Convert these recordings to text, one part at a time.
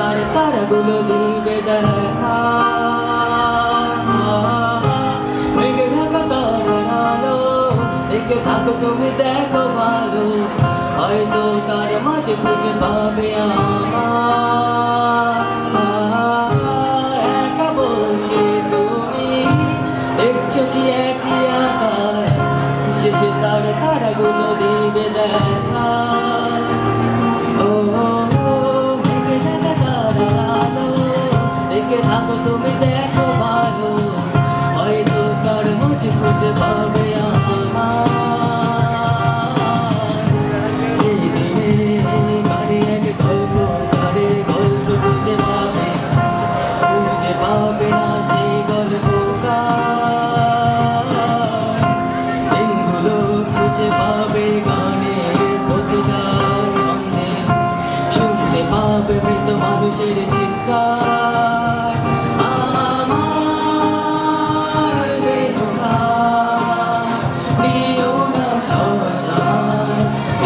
তার তারাগুলো দিবে দেখা। মেঘে ঢাকা তারার আলো দেখে থাকো তুমি দেখো ভালো, হয়তো তার মাঝে খুঁজে পাবে আমার। একা বসে তুমি দেখছো কি একই আকাশ, শেষে তার তারাগুলো দিবে দেখা। থাকো তুমি দেখো ভালো, হয়তো তার মুঝে খুঁজে পাবে আমার। সেই দিনে গানে এক গল্প তারে গল্প খুঁজে পাবে না সেই গল্পকার। দিনগুলো খুঁজে পাবে গানের প্রতিটা ছন্দে, শুনতে পাবে মৃত মানুষের চিৎকার।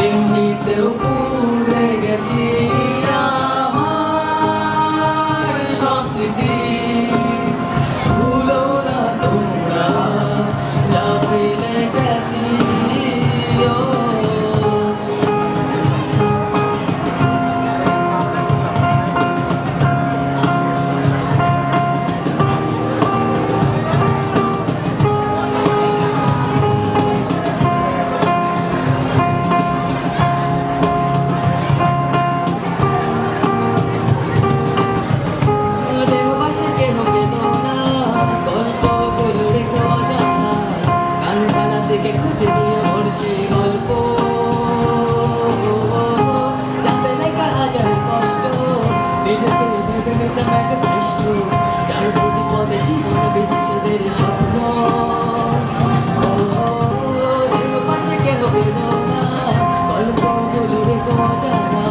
এমনিতেও পুড়ে গেছি আমার সংস্কৃতি, ভুলো না তোমরা যা ফেলে গেছি। খুঁজে নিয়ে ওর সেই গল্প, যাতে লেখা হাজার কষ্ট, নিজেকে ভেবে নিতাম এক শ্রেষ্ঠ, যার প্রতি পদে জীবন বিচ্ছেদের স্বপ্ন। পাশে কেহ পেল না, গল্পগুলো রেখো অজানা,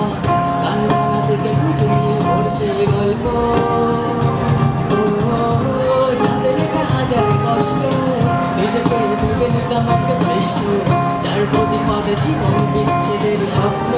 কারখানা থেকে খুঁজে নিয়ে ওর সেই গল্প, যাতে লেখা হাজার কষ্ট, নিজেকে ভেবে নিতাম একটা শ্রেষ্ঠ, যার প্রতি পদে জীবন বিচ্ছেদের স্বপ্ন।